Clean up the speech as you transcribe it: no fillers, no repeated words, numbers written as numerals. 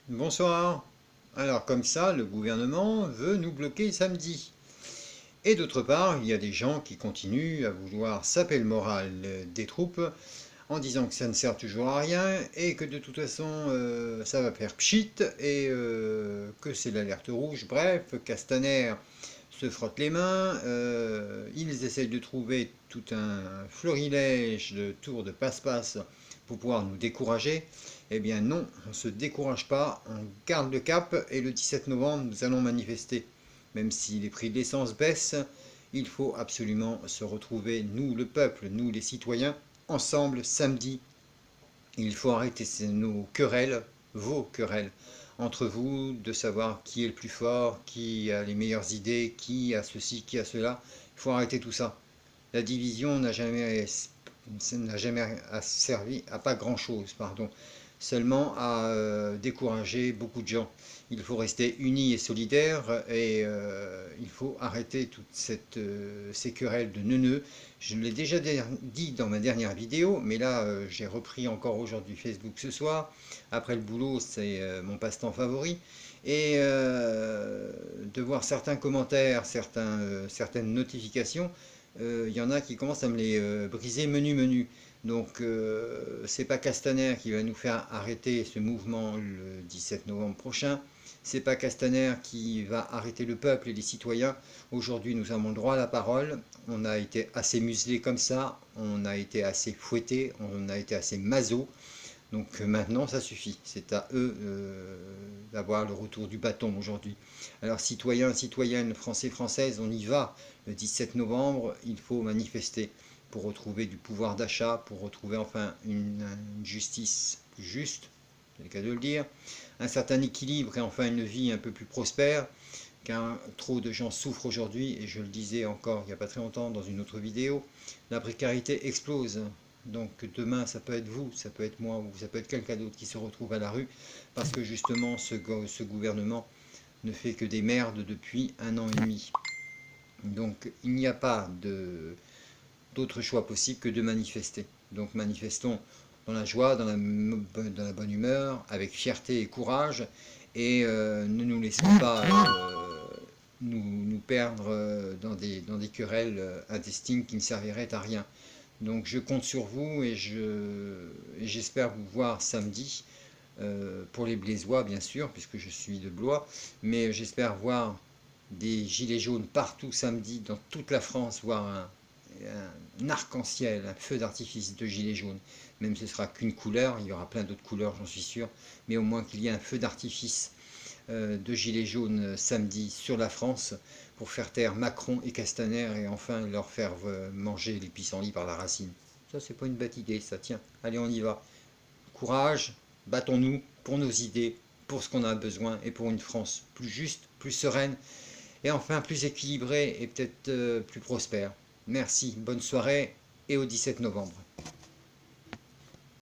Bonsoir. Alors comme ça, le gouvernement veut nous bloquer samedi. Et d'autre part, il y a des gens qui continuent à vouloir saper le moral des troupes en disant que ça ne sert toujours à rien et que de toute façon ça va faire pchit et que c'est l'alerte rouge. Bref, Castaner se frotte les mains, ils essayent de trouver tout un florilège de tours de passe-passe pour pouvoir nous décourager. Eh bien non, on ne se décourage pas, on garde le cap et le 17 novembre nous allons manifester. Même si les prix de l'essence baissent, il faut absolument se retrouver, nous le peuple, nous les citoyens, ensemble samedi. Il faut arrêter nos querelles, vos querelles, entre vous, de savoir qui est le plus fort, qui a les meilleures idées, qui a ceci, qui a cela. Il faut arrêter tout ça. La division n'a jamais servi à pas grand-chose, pardon, seulement à décourager beaucoup de gens. Il faut rester unis et solidaires et il faut arrêter toutes ces querelles de neuneux. Je l'ai déjà dit dans ma dernière vidéo, mais là j'ai repris encore aujourd'hui Facebook ce soir. Après le boulot, c'est mon passe-temps favori. Et de voir certains commentaires, certaines notifications, il y en a qui commencent à me les briser menu. Donc c'est pas Castaner qui va nous faire arrêter ce mouvement le 17 novembre prochain. C'est pas Castaner qui va arrêter le peuple et les citoyens. Aujourd'hui, nous avons le droit à la parole. On a été assez muselés comme ça, on a été assez fouettés, on a été assez maso. Donc maintenant, ça suffit. C'est à eux d'avoir le retour du bâton aujourd'hui. Alors citoyens, citoyennes, français, françaises, on y va. Le 17 novembre, il faut manifester pour retrouver du pouvoir d'achat, pour retrouver enfin une justice plus juste, c'est le cas de le dire, un certain équilibre et enfin une vie un peu plus prospère, car trop de gens souffrent aujourd'hui, et je le disais encore il n'y a pas très longtemps dans une autre vidéo, la précarité explose. Donc demain, ça peut être vous, ça peut être moi, ou ça peut être quelqu'un d'autre qui se retrouve à la rue, parce que justement, ce gouvernement ne fait que des merdes depuis 1 an et demi. Donc il n'y a pas d'autre choix possible que de manifester. Donc manifestons dans la joie, dans la bonne humeur, avec fierté et courage, et ne nous laissons pas nous perdre dans des querelles intestines qui ne serviraient à rien. Donc je compte sur vous et j'espère vous voir samedi, pour les Blésois bien sûr, puisque je suis de Blois, mais j'espère voir des gilets jaunes partout samedi dans toute la France, voir un arc-en-ciel, un feu d'artifice de gilets jaunes. Même ce sera qu'une couleur, il y aura plein d'autres couleurs j'en suis sûr, mais au moins qu'il y ait un feu d'artifice de gilets jaunes samedi sur la France pour faire taire Macron et Castaner et enfin leur faire manger les pissenlits par la racine. Ça, c'est pas une bête idée, ça. Tiens, allez, on y va. Courage, battons-nous pour nos idées, pour ce qu'on a besoin et pour une France plus juste, plus sereine et enfin plus équilibrée et peut-être plus prospère. Merci, bonne soirée et au 17 novembre.